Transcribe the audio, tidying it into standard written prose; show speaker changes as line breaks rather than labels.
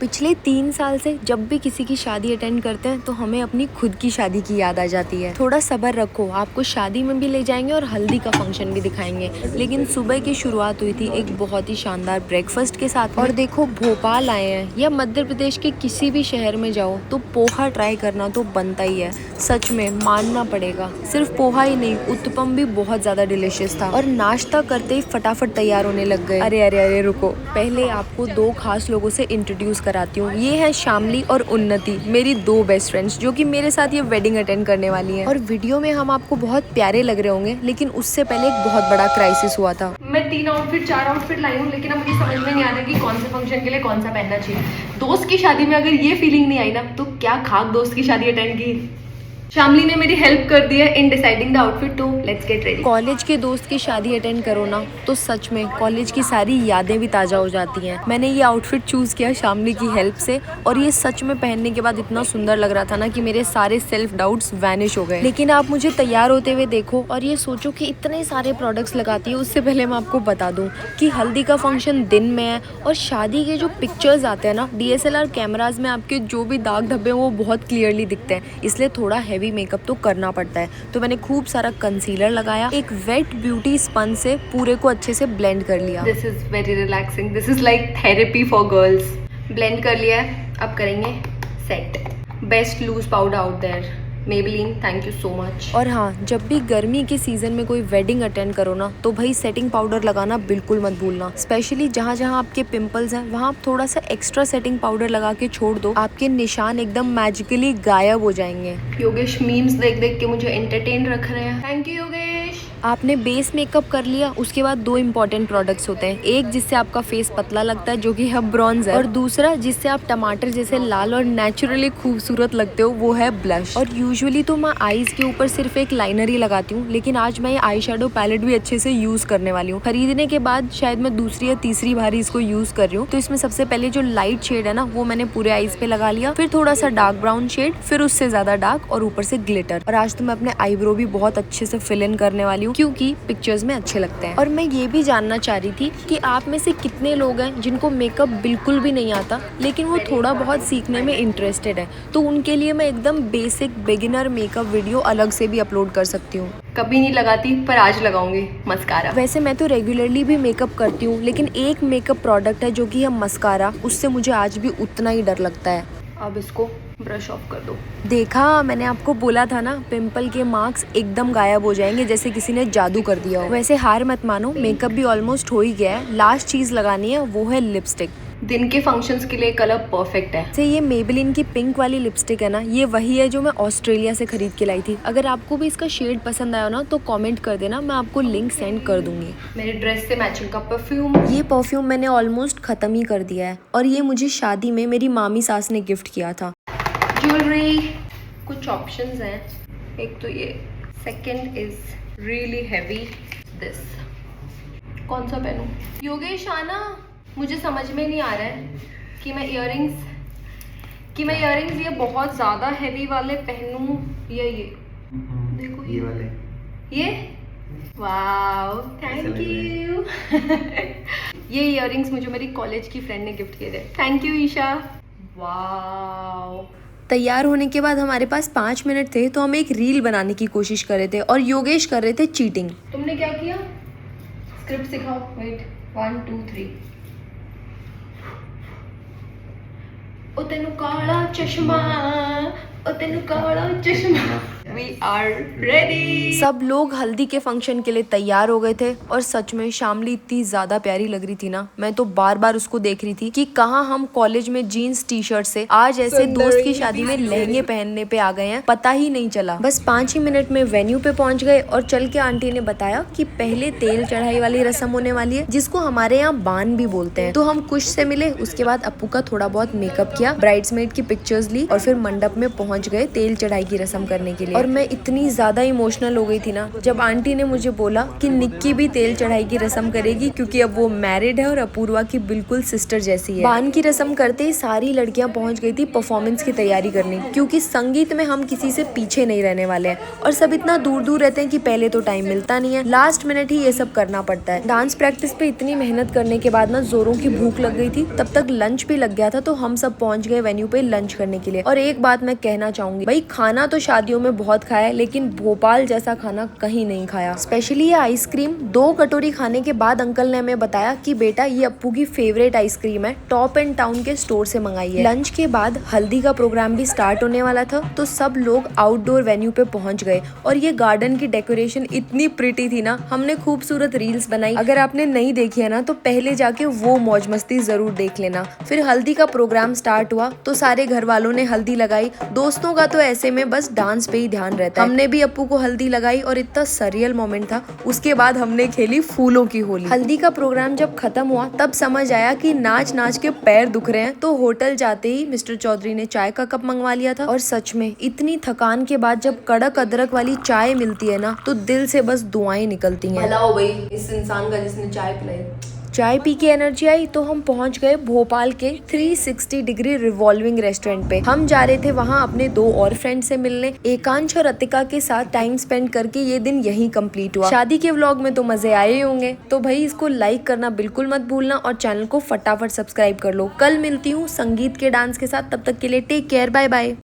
पिछले 3 साल से जब भी किसी की शादी अटेंड करते हैं तो हमें अपनी खुद की शादी की याद आ जाती है। थोड़ा सब्र रखो, आपको शादी में भी ले जाएंगे और हल्दी का फंक्शन भी दिखाएंगे। लेकिन सुबह की शुरुआत हुई थी एक बहुत ही शानदार ब्रेकफास्ट के साथ। और देखो, भोपाल आए हैं या मध्य प्रदेश के किसी भी शहर में जाओ तो पोहा ट्राई करना तो बनता ही है। सच में मानना पड़ेगा, सिर्फ पोहा ही नहीं, उत्तपम भी बहुत ज्यादा डिलीशियस था। और नाश्ता करते ही फटाफट तैयार होने लग गए। अरे अरे अरे रुको, पहले आपको 2 खास लोगों से इंट्रोड्यूस कराती हूँ। ये है शामली और उन्नति, मेरी 2 बेस्ट फ्रेंड्स जो कि मेरे साथ ये वेडिंग अटेंड करने वाली हैं। और वीडियो में हम आपको बहुत प्यारे लग रहे होंगे, लेकिन उससे पहले एक बहुत बड़ा क्राइसिस हुआ था।
मैं 4 आउटफिट लाई हूँ, लेकिन अब मुझे समझ में नहीं आ रहा कि कौन से फंक्शन के लिए कौन सा पहनना चाहिए। दोस्त की शादी में अगर ये फीलिंग नहीं आई ना, तो क्या खाक दोस्त की शादी अटेंड की। शामली ने मेरी हेल्प कर दी है इन डिसाइडिंग द आउटफिट, तो लेट्स गेट रेडी।
कॉलेज के दोस्त की शादी अटेंड करो ना तो सच में कॉलेज की सारी यादें भी ताजा हो जाती हैं। मैंने ये आउटफिट चूज किया शामली की हेल्प से, और ये सच में पहनने के बाद इतना सुंदर लग रहा था ना कि मेरे सारे सेल्फ डाउट्स वैनिश हो गए। लेकिन आप मुझे तैयार होते हुए देखो और ये सोचो कि इतने सारे प्रोडक्ट्स लगाती है। उससे पहले मैं आपको बता दूं कि हल्दी का फंक्शन दिन में है और शादी के जो पिक्चर्स आते हैं ना DSLR कैमराज में, आपके जो भी दाग धब्बे वो बहुत क्लियरली दिखते हैं, इसलिए थोड़ा हैवी मेकअप तो करना पड़ता है। तो मैंने खूब सारा कंसीलर लगाया, एक वेट ब्यूटी स्पंज से पूरे को अच्छे से ब्लेंड कर लिया।
This is very relaxing, this is like therapy for girls. Blend कर लिया है, अब करेंगे set. Best loose powder out there, Maybelline, thank you so much.
और हाँ, जब भी गर्मी के सीजन में कोई वेडिंग अटेंड करो ना तो भाई सेटिंग पाउडर लगाना बिल्कुल मत भूलना। स्पेशली जहाँ जहाँ आपके पिंपल्स हैं वहाँ आप थोड़ा सा एक्स्ट्रा सेटिंग पाउडर लगा के छोड़ दो, आपके निशान एकदम मैजिकली गायब हो जाएंगे।
योगेश मीम्स देख देख के मुझे एंटरटेन रख रहे हैं, थैंक यू योगेश।
आपने बेस मेकअप कर लिया, उसके बाद 2 इंपॉर्टेंट प्रोडक्ट्स होते हैं। एक जिससे आपका फेस पतला लगता है जो कि है ब्रॉन्जर, और दूसरा जिससे आप टमाटर जैसे लाल और नेचुरली खूबसूरत लगते हो वो है ब्लश। और यूजुअली तो मैं आईज के ऊपर सिर्फ एक लाइनर ही लगाती हूँ, लेकिन आज मैं ये आई शेडो पैलेट भी अच्छे से यूज करने वाली हूँ। खरीदने के बाद शायद मैं दूसरी या तीसरी बार इसको यूज कर रही हूँ। तो इसमें सबसे पहले जो लाइट शेड है ना वो मैंने पूरे आईज पे लगा लिया, फिर थोड़ा सा डार्क ब्राउन शेड, फिर उससे ज्यादा डार्क, और ऊपर से ग्लिटर। और आज तो मैं अपने आईब्रो भी बहुत अच्छे से फिल इन करने वाली हूँ क्योंकि पिक्चर्स में अच्छे लगते हैं। और मैं ये भी जानना चाह रही थी कि आप में से कितने लोग हैं जिनको मेकअप बिल्कुल भी नहीं आता लेकिन वो थोड़ा बहुत सीखने में इंटरेस्टेड है। तो उनके लिए मैं एकदम बेसिक बिगिनर मेकअप वीडियो अलग से भी अपलोड कर सकती हूँ।
कभी नहीं लगाती पर आज लगाऊंगी मस्कारा।
वैसे मैं तो रेगुलरली भी मेकअप करती हूँ, लेकिन एक मेकअप प्रोडक्ट है जो कि है मस्कारा, उससे मुझे आज भी उतना ही डर लगता है।
अब इसको ब्रश ऑफ कर दो।
देखा, मैंने आपको बोला था ना, पिंपल के मार्क्स एकदम गायब हो जाएंगे जैसे किसी ने जादू कर दिया हो। वैसे हार मत मानो, मेकअप भी ऑलमोस्ट हो ही गया है। लास्ट चीज लगानी है वो है लिपस्टिक।
दिन के फंक्शंस के लिए कलर परफेक्ट है।
से ये मेबेलिन की पिंक वाली लिपस्टिक है ना, ये वही है जो मैं ऑस्ट्रेलिया से खरीद के लाई थी। अगर आपको भी इसका शेड पसंद आया ना तो कमेंट कर देना, मैं आपको लिंक सेंड कर दूंगी।
मेरे ड्रेस से मैचिंग का परफ्यूम।
ये परफ्यूम मैंने ऑलमोस्ट खत्म ही कर दिया है, और ये मुझे शादी में मेरी मामी सास ने गिफ्ट किया था।
ज्वेलरी, कुछ ऑप्शंस हैं। एक तो ये, second is really heavy this. कौन सा पहनूं? योगेश आना, मुझे समझ में नहीं आ रहा है कि मैं इयररिंग्स ये बहुत ज़्यादा हैवी वाले पहनूं या ये। देखो
ये वाले,
ये, वाव थैंक यू। ये इयररिंग्स मुझे मेरी कॉलेज की फ्रेंड ने गिफ्ट किए थे, थैंक यू ईशा। वाव।
तैयार होने के बाद हमारे पास 5 मिनट थे तो हम एक रील बनाने की कोशिश कर रहे थे और योगेश कर रहे थे चीटिंग।
तुमने क्या किया? स्क्रिप्ट सिखाओ। वेट, 1 2 3। ओ तेनू काला चश्मा, ओ तेनू काला चश्मा। We are ready।
सब लोग हल्दी के फंक्शन के लिए तैयार हो गए थे और सच में शामली इतनी ज्यादा प्यारी लग रही थी ना, मैं तो बार बार उसको देख रही थी कि कहाँ हम कॉलेज में जीन्स टी शर्ट से आज ऐसे दोस्त की शादी में लहंगे पहनने पे आ गए हैं, पता ही नहीं चला। बस 5 ही मिनट में वेन्यू पे पहुंच गए और चल के आंटी ने बताया कि पहले तेल चढ़ाई वाली रस्म होने वाली है, जिसको हमारे यहाँ बान भी बोलते हैं। तो हम कुछ से मिले, उसके बाद अप्पू का थोड़ा बहुत मेकअप किया, ब्राइड्समेड की पिक्चर्स ली और फिर मंडप में पहुंच गए तेल चढ़ाई की रस्म करने के लिए। और मैं इतनी ज्यादा इमोशनल हो गई थी ना जब आंटी ने मुझे बोला कि निक्की भी तेल चढ़ाई की रस्म करेगी, क्योंकि अब वो मैरिड है और अपूर्वा की बिल्कुल सिस्टर जैसी है। बान की रस्म करते ही सारी लड़कियां पहुंच गई थी परफॉर्मेंस की तैयारी करने, क्योंकि संगीत में हम किसी से पीछे नहीं रहने वाले हैं और सब इतना दूर दूर रहते हैं कि पहले तो टाइम मिलता नहीं है, लास्ट मिनट ही ये सब करना पड़ता है। डांस प्रैक्टिस पे इतनी मेहनत करने के बाद ना जोरों की भूख लग गई थी, तब तक लंच भी लग गया था, तो हम सब पहुंच गए वेन्यू पे लंच करने के लिए। और एक बात मैं कहना चाहूंगी, भाई खाना तो शादियों में बहुत खाया है, लेकिन भोपाल जैसा खाना कहीं नहीं खाया। स्पेशली ये आइसक्रीम 2 कटोरी खाने के बाद अंकल ने हमें बताया कि बेटा ये अप्पू की फेवरेट आइसक्रीम है, टॉप एंड टाउन के स्टोर से मंगाई है। लंच के बाद हल्दी का प्रोग्राम भी स्टार्ट होने वाला था, तो सब लोग आउटडोर वेन्यू पे पहुंच गए और ये गार्डन की डेकोरेशन इतनी प्रिटी थी ना, हमने खूबसूरत रील्स बनाई। अगर आपने नहीं देखी है ना तो पहले जाके वो मौज मस्ती जरूर देख लेना। फिर हल्दी का प्रोग्राम स्टार्ट हुआ तो सारे घर वालों ने हल्दी लगाई। दोस्तों का तो ऐसे में बस डांस पे ही ध्यान रहता है। हमने भी अप्पू को हल्दी लगाई और इतना सरियल मोमेंट था। उसके बाद हमने खेली फूलों की होली। हल्दी का प्रोग्राम जब खत्म हुआ तब समझ आया कि नाच नाच के पैर दुख रहे हैं, तो होटल जाते ही मिस्टर चौधरी ने चाय का कप मंगवा लिया था। और सच में इतनी थकान के बाद जब कड़क अदरक वाली चाय मिलती है ना, तो दिल से बस दुआएं निकलती हैं।
भला हो भाई इस इंसान का जिसने चाय पिलाई।
चाय पी के एनर्जी आई तो हम पहुंच गए भोपाल के 360 डिग्री रिवॉल्विंग रेस्टोरेंट पे। हम जा रहे थे वहां अपने 2 और फ्रेंड से मिलने। एकांश और अतिका के साथ टाइम स्पेंड करके ये दिन यहीं कंप्लीट हुआ। शादी के व्लॉग में तो मजे आए ही होंगे, तो भाई इसको लाइक करना बिल्कुल मत भूलना और चैनल को फटाफट सब्सक्राइब कर लो। कल मिलती हूँ संगीत के डांस के साथ, तब तक के लिए टेक केयर, बाय बाय।